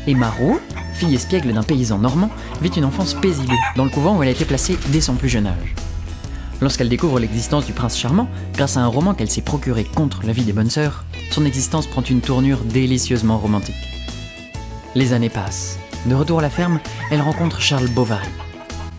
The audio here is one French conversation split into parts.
Emma Rouault, fille espiègle d'un paysan normand, vit une enfance paisible dans le couvent où elle a été placée dès son plus jeune âge. Lorsqu'elle découvre l'existence du prince charmant, grâce à un roman qu'elle s'est procuré contre l'avis des bonnes sœurs, son existence prend une tournure délicieusement romantique. Les années passent. De retour à la ferme, elle rencontre Charles Bovary.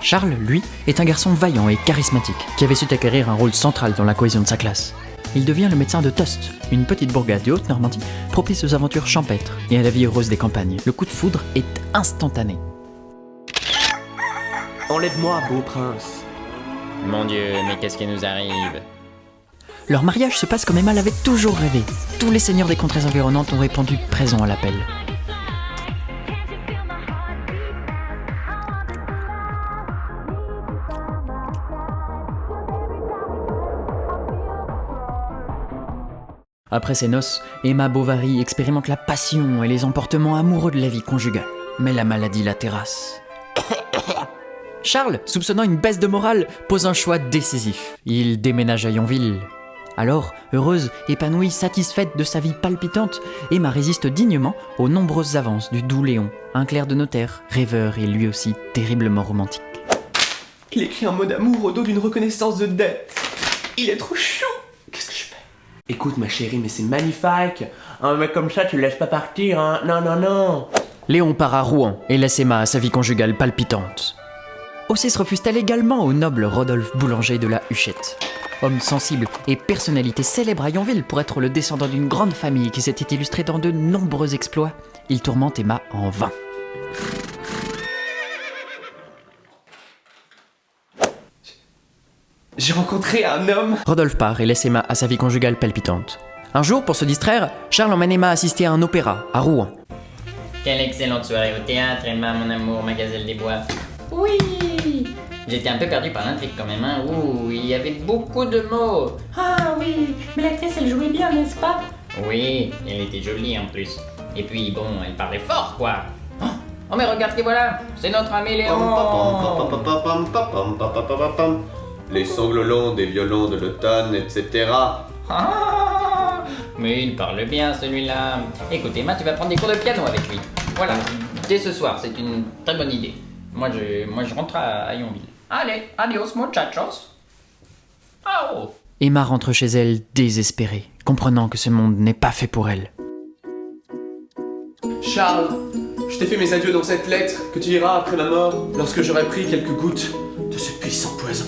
Charles, lui, est un garçon vaillant et charismatique, qui avait su acquérir un rôle central dans la cohésion de sa classe. Il devient le médecin de Tostes, une petite bourgade de Haute-Normandie, propice aux aventures champêtres et à la vie heureuse des campagnes. Le coup de foudre est instantané. Enlève-moi, beau prince. Mon Dieu, mais qu'est-ce qui nous arrive? Leur mariage se passe comme Emma l'avait toujours rêvé. Tous les seigneurs des contrées environnantes ont répondu présents à l'appel. Après ses noces, Emma Bovary expérimente la passion et les emportements amoureux de la vie conjugale. Mais la maladie la terrasse. Charles, soupçonnant une baisse de morale, pose un choix décisif. Il déménage à Yonville. Alors, heureuse, épanouie, satisfaite de sa vie palpitante, Emma résiste dignement aux nombreuses avances du doux Léon, un clerc de notaire, rêveur et lui aussi terriblement romantique. Il écrit un mot d'amour au dos d'une reconnaissance de dette. Il est trop chou. Qu'est-ce que je fais? Écoute ma chérie, mais c'est magnifique. Un mec comme ça, tu le laisses pas partir, hein. Non, non, non. Léon part à Rouen et laisse Emma à sa vie conjugale palpitante. Aussi se refuse-t-elle également au noble Rodolphe Boulanger de la Huchette. Homme sensible et personnalité célèbre à Yonville pour être le descendant d'une grande famille qui s'était illustrée dans de nombreux exploits, il tourmente Emma en vain. J'ai rencontré un homme. Rodolphe part et laisse Emma à sa vie conjugale palpitante. Un jour, pour se distraire, Charles emmène Emma assister à un opéra, à Rouen. Quelle excellente soirée au théâtre, Emma, mon amour, ma gazelle des bois. Oui! J'étais un peu perdu par l'intrigue quand même, hein. Ouh, il y avait beaucoup de mots. Ah oui, mais l'actrice elle jouait bien, n'est-ce pas? Oui, elle était jolie en plus. Et puis bon, elle parlait fort, quoi. Oh mais regarde qui voilà, c'est notre ami Léon. Les sanglots longs des violons de l'automne, etc. Ah, mais il parle bien celui-là. Écoute Emma, tu vas prendre des cours de piano avec lui. Voilà, dès ce soir, c'est une très bonne idée. Moi je rentre à Yonville. Allez, adios muchachos. Oh. Emma rentre chez elle désespérée, comprenant que ce monde n'est pas fait pour elle. Charles, je t'ai fait mes adieux dans cette lettre que tu liras après ma mort, lorsque j'aurai pris quelques gouttes de ce puissant poison.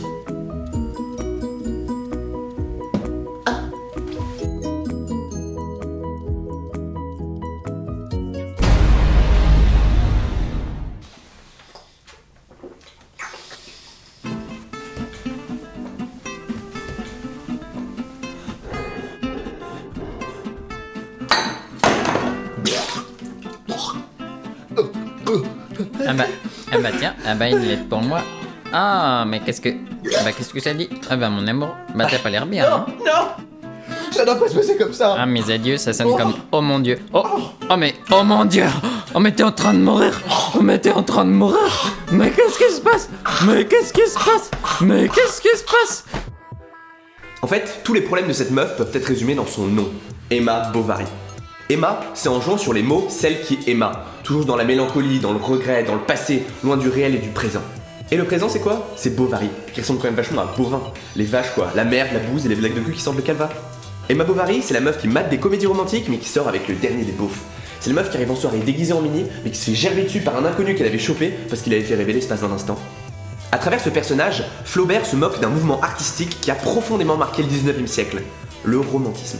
Tiens, une lettre pour moi. Ah, mais qu'est-ce que ça dit? Mon amour, t'as pas l'air bien, hein? Non! Ça doit pas se passer comme ça! Ah, mes adieux, ça sonne comme oh mon Dieu. Oh mon Dieu! Oh, mais t'es en train de mourir! Oh, mais t'es en train de mourir! Mais qu'est-ce qui se passe? En fait, tous les problèmes de cette meuf peuvent être résumés dans son nom, Emma Bovary. Emma, c'est en jouant sur les mots celle qui est Emma, toujours dans la mélancolie, dans le regret, dans le passé, loin du réel et du présent. Et le présent c'est quoi? C'est Bovary, qui ressemble quand même vachement à un bovin. Les vaches quoi, la merde, la bouse et les blagues de cul qui sentent le calva. Emma Bovary, c'est la meuf qui mate des comédies romantiques mais qui sort avec le dernier des beaufs. C'est la meuf qui arrive en soirée déguisée en mini mais qui se fait gerber dessus par un inconnu qu'elle avait chopé parce qu'il avait fait rêver l'espace d'un instant. À travers ce personnage, Flaubert se moque d'un mouvement artistique qui a profondément marqué le 19e siècle, le romantisme.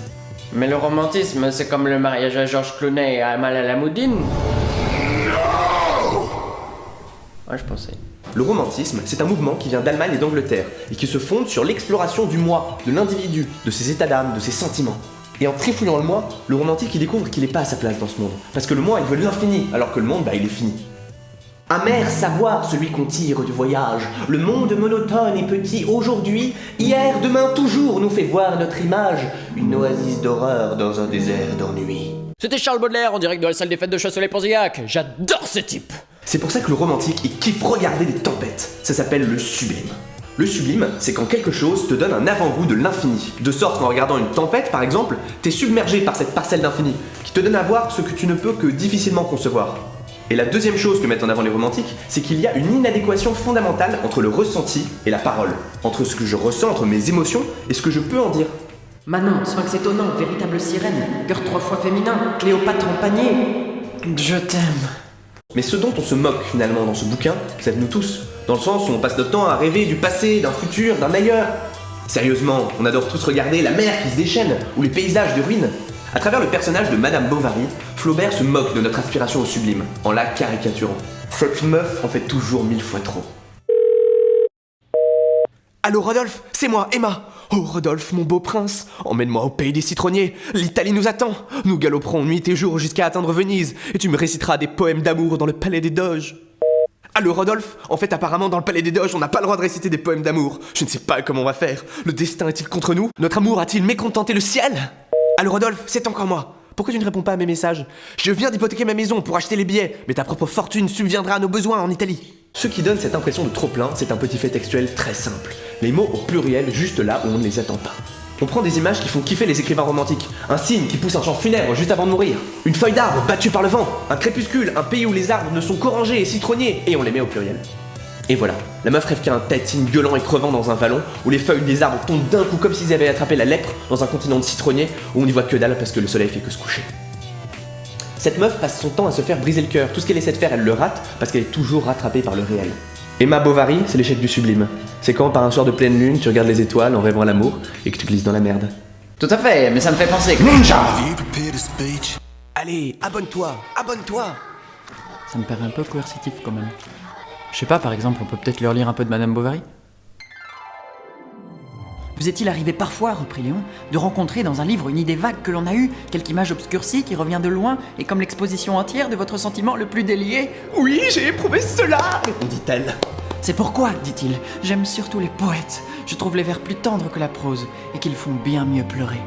Mais le romantisme, c'est comme le mariage à Georges Clooney et à Amal Alamoudine. Ouais, je pensais. Le romantisme, c'est un mouvement qui vient d'Allemagne et d'Angleterre et qui se fonde sur l'exploration du moi, de l'individu, de ses états d'âme, de ses sentiments. Et en trifouillant le moi, le romantique il découvre qu'il n'est pas à sa place dans ce monde. Parce que le moi il veut l'infini, alors que le monde il est fini. Amer savoir celui qu'on tire du voyage. Le monde monotone et petit aujourd'hui, hier, demain, toujours nous fait voir notre image. Une oasis d'horreur dans un désert d'ennui. C'était Charles Baudelaire en direct de la salle des fêtes de Choiseul-et-Ponzillac. J'adore ce type. C'est pour ça que le romantique il kiffe regarder des tempêtes. Ça s'appelle le sublime. Le sublime, c'est quand quelque chose te donne un avant-goût de l'infini. De sorte qu'en regardant une tempête, par exemple, t'es submergé par cette parcelle d'infini, qui te donne à voir ce que tu ne peux que difficilement concevoir. Et la deuxième chose que mettent en avant les romantiques, c'est qu'il y a une inadéquation fondamentale entre le ressenti et la parole. Entre ce que je ressens, entre mes émotions, et ce que je peux en dire. Manon, sphinx étonnant, véritable sirène, cœur 3 fois féminin, Cléopâtre en panier. Je t'aime. Mais ce dont on se moque finalement dans ce bouquin, c'est de nous tous. Dans le sens où on passe notre temps à rêver du passé, d'un futur, d'un ailleurs. Sérieusement, on adore tous regarder la mer qui se déchaîne, ou les paysages de ruines. À travers le personnage de Madame Bovary, Flaubert se moque de notre aspiration au sublime, en la caricaturant. Cette meuf en fait toujours 1000 fois trop. Allô Rodolphe, c'est moi, Emma. Oh Rodolphe, mon beau prince, emmène-moi au pays des citronniers. L'Italie nous attend. Nous galoperons nuit et jour jusqu'à atteindre Venise, et tu me réciteras des poèmes d'amour dans le palais des Doges. Allô Rodolphe, en fait apparemment dans le palais des Doges on n'a pas le droit de réciter des poèmes d'amour. Je ne sais pas comment on va faire. Le destin est-il contre nous? Notre amour a-t-il mécontenté le ciel? Allô Rodolphe, c'est encore moi. Pourquoi tu ne réponds pas à mes messages? Je viens d'hypothéquer ma maison pour acheter les billets, mais ta propre fortune subviendra à nos besoins en Italie. Ce qui donne cette impression de trop-plein, c'est un petit fait textuel très simple. Les mots au pluriel juste là où on ne les attend pas. On prend des images qui font kiffer les écrivains romantiques. Un cygne qui pousse un chant funèbre juste avant de mourir. Une feuille d'arbre battue par le vent. Un crépuscule, un pays où les arbres ne sont qu'orangers et citronniers, et on les met au pluriel. Et voilà, la meuf rêve qu'un tatine gueulant et crevant dans un vallon, où les feuilles des arbres tombent d'un coup comme s'ils avaient attrapé la lèpre dans un continent de citronniers, où on n'y voit que dalle parce que le soleil fait que se coucher. Cette meuf passe son temps à se faire briser le cœur. Tout ce qu'elle essaie de faire, elle le rate parce qu'elle est toujours rattrapée par le réel. Emma Bovary, c'est l'échec du sublime. C'est quand, par un soir de pleine lune, tu regardes les étoiles en rêvant à l'amour et que tu glisses dans la merde. Tout à fait, mais ça me fait penser que... Allez, abonne-toi, abonne-toi. Ça me paraît un peu coercitif quand même. Je sais pas, par exemple, on peut peut-être leur lire un peu de Madame Bovary? Vous est-il arrivé parfois, reprit Léon, de rencontrer dans un livre une idée vague que l'on a eue, quelque image obscurcie qui revient de loin, et comme l'exposition entière de votre sentiment le plus délié? Oui, j'ai éprouvé cela, répondit-elle. C'est pourquoi, dit-il, j'aime surtout les poètes. Je trouve les vers plus tendres que la prose, et qu'ils font bien mieux pleurer.